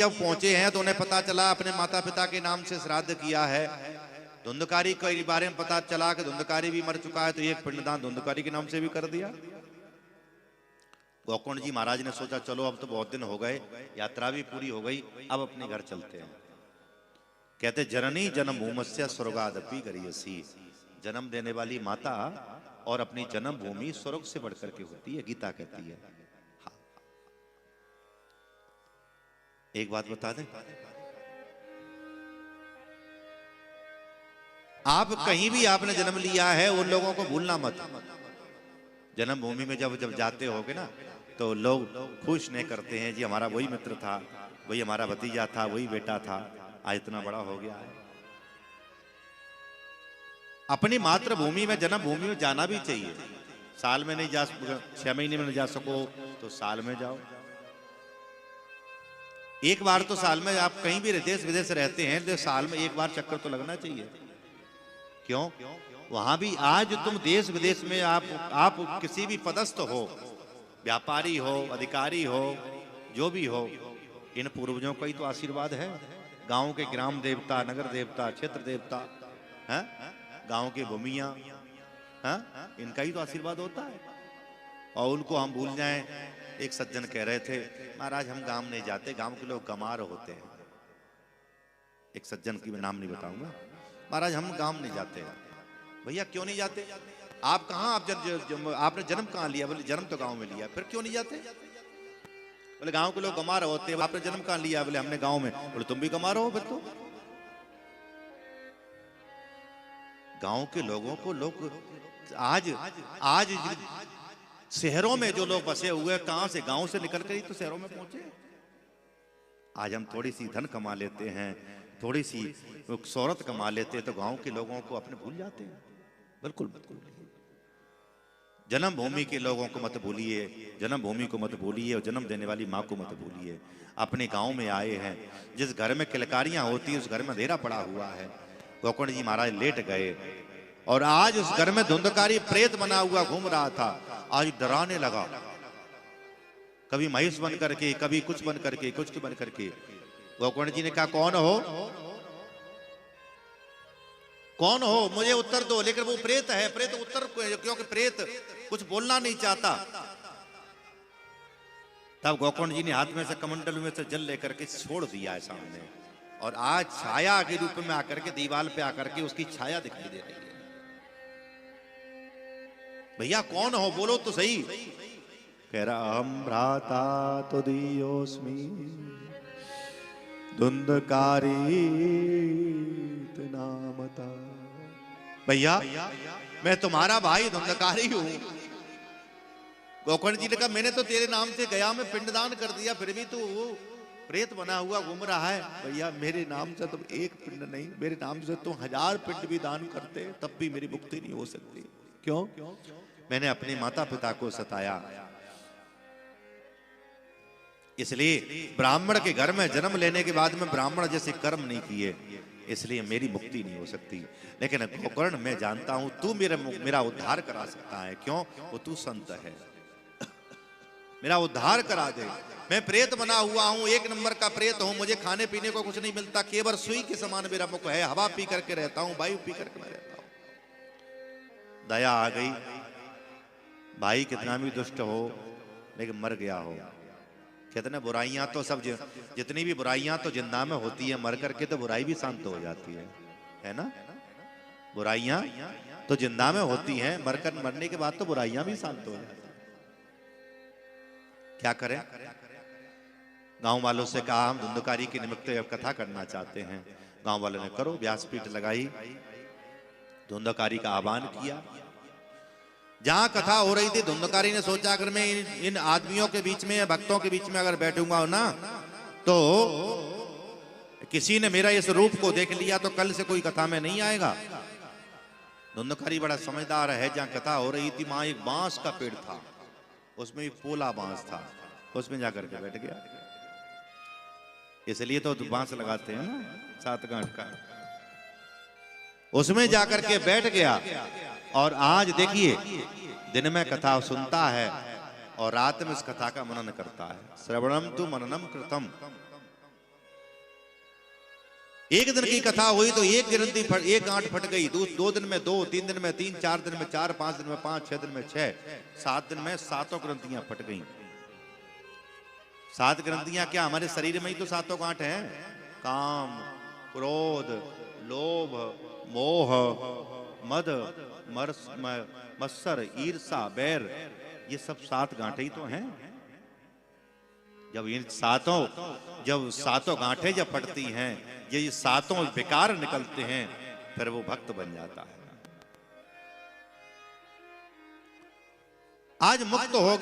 जब पहुंचे हैं तो उन्हें पता चला अपने माता पिता के नाम से श्राद्ध किया है। धुंधकारी के बारे में पता चला कि धुंधकारी भी मर चुका है, तो एक पिंडदान धुंधकारी के नाम से भी कर दिया। गोकर्ण जी महाराज ने सोचा चलो अब तो बहुत दिन हो गए, यात्रा भी पूरी हो गई, अब अपने घर चलते हैं। कहते जननी जन्म भूमस्य स्वर्गादपि गरियसी, जन्म देने वाली माता और अपनी जन्म भूमि स्वर्ग से बढ़कर के होती है, गीता कहती है। हाँ। एक बात बता दें, आप कहीं भी आपने जन्म लिया है उन लोगों को भूलना मत। जन्म भूमि में जब जब जाते होगे ना तो लोग खुश नहीं करते हैं, जी हमारा वही मित्र था, वही हमारा भतीजा था, वही बेटा था, आज इतना बड़ा हो गया है। अपनी मातृभूमि में जन्म भूमि में जाना भी चाहिए। साल में नहीं जा, 6 महीने में नहीं जा सको तो साल में जाओ। एक बार तो साल में, आप कहीं भी देश विदेश रहते हैं तो साल में एक बार चक्कर तो लगना चाहिए। क्यों? वहां भी आज तुम देश विदेश में आप किसी भी पदस्थ हो, व्यापारी हो, अधिकारी हो, जो भी हो, इन पूर्वजों का ही तो आशीर्वाद है। गांव के ग्राम देवता, नगर देवता, क्षेत्र देवता हैं, गांव की भूमियां हैं, इनका ही तो आशीर्वाद होता है। और उनको हम भूल जाएं। एक सज्जन कह रहे थे महाराज हम गांव नहीं जाते, गांव के लोग गमार होते हैं। एक सज्जन की मैं नाम नहीं बताऊंगा, महाराज हम गांव नहीं जाते। भैया क्यों नहीं जाते? आप कहाँ, आपने जन्म कहाँ लिया? बोले जन्म तो गांव में लिया। फिर क्यों नहीं जाते? बोले गांव के लोग गमार होते हैं। आपने जन्म कहाँ लिया? बोले हमने गांव में। बोले तुम भी गमार हो फिर तो। गांव के लोगों को लोग आज शहरों में जो लोग बसे हुए, कहां से, गांव से निकल कर ही तो शहरों में पहुंचे। आज हम थोड़ी सी धन कमा लेते हैं, थोड़ी सी शोहरत कमा लेते हैं, तो गांव के लोगों को अपने भूल जाते हैं। बिल्कुल बिल्कुल। जन्मभूमि के लोगों को मत भूलिए, जन्मभूमि को मत भूलिए, और जन्म देने वाली माँ को मत भूलिए। अपने गांव में आए हैं, जिस घर में किलकारियां होती है उस घर में अंधेरा पड़ा हुआ है। गोकर्ण जी महाराज लेट गए और आज उस घर में धुंधकारी प्रेत बना हुआ घूम रहा था। आज डराने लगा, कभी महिष बन करके, कभी कुछ बन करके, कुछ बन करके। गोकर्ण जी ने कहा कौन हो, कौन हो, मुझे उत्तर दो। लेकिन वो प्रेत है, प्रेत उत्तर, क्योंकि प्रेत कुछ बोलना नहीं चाहता। तब गोकर्ण जी ने हाथ में से कमंडल में से जल लेकर के छोड़ दिया है सामने, और आज छाया के रूप में आकर के दीवार पे आकर के उसकी छाया दिखाई दे रही है। भैया कौन हो, बोलो तो सही। कह रहा हम भ्राता तो दियोस्मी धुंधकारी नामता। भैया मैं तुम्हारा भाई धुंधकारी हूं। गोकर्ण जी ने कहा मैंने तो तेरे नाम से गया में पिंडदान कर दिया, फिर भी तू प्रेत बना हुआ घूम रहा है। भैया मेरे नाम से तुम एक पिंड नहीं, मेरे नाम से तुम 1000 पिंड भी दान करते तब भी मेरी मुक्ति नहीं हो सकती। क्यों? मैंने अपने माता पिता को सताया, इसलिए ब्राह्मण के घर में जन्म लेने के बाद में ब्राह्मण जैसे कर्म नहीं किए, इसलिए मेरी मुक्ति नहीं हो सकती। लेकिन गोकर्ण मैं जानता हूं तू मेरा उद्धार करा सकता है। क्यों? वो तू संत है, मेरा उद्धार करा दे। मैं प्रेत बना हुआ हूं, 1 नंबर का प्रेत हूं, मुझे खाने पीने को कुछ नहीं मिलता, केवल सुई के समान मेरा मुख है, हवा पी करके रहता हूं, वायु पी करके मैं रहता हूं। दया आ गई, भाई कितना भी दुष्ट हो लेकिन मर गया हो। कहते ना बुराइयां तो सब, जितनी भी बुराइयां तो जिंदा में होती है, मर करके तो बुराई भी शांत हो जाती है ना। बुराइयां तो जिंदा में होती हैं, मरने के बाद तो बुराइयां भी शांत हो जाती हैं। क्या करें? गांव वालों से कहा हम धुंधकारी के निमित्त कथा करना चाहते हैं। गांव वालों ने करो, व्यासपीठ लगाई, धुंधकारी का आह्वान किया। जहां कथा हो रही थी धुंधकारी ने सोचा अगर मैं इन आदमियों के बीच में, भक्तों के बीच में अगर बैठूंगा ना तो किसी ने मेरा इस रूप को देख लिया तो कल से कोई कथा में नहीं आएगा। धुंधकारी बड़ा समझदार है। जहां कथा हो रही थी वहां एक बांस का पेड़ था, उसमें एक पोला बांस था, उसमें जाकर के बैठ गया। इसलिए तो बांस लगाते हैं ना 7 गांठ का। उसमें जाकर के बैठ गया और आज देखिए दिन में कथा सुनता है और रात में इस कथा का मनन करता है। श्रवणम तु मननम कृतम, एक दिन की कथा हुई तो एक ग्रंथि एक गांठ फट गई, 2 दिन में 2, 3 दिन में 3, 4 दिन में 4, 5 दिन में 5, 6 दिन में 6, 7 दिन में 7 ग्रंथियां फट गई। 7 ग्रंथियां क्या हमारे शरीर में ही तो 7 गांठ हैं। काम, क्रोध, लोभ, मोह, मद, मत्सर, ईर्षा, बैर, ये सब 7 गांठे ही तो हैं। जब इन जब सातों गांठें जब फटती हैं, ये 7 विकार निकलते हैं, फिर वो भक्त बन जाता है। आज मुक्त हो गया।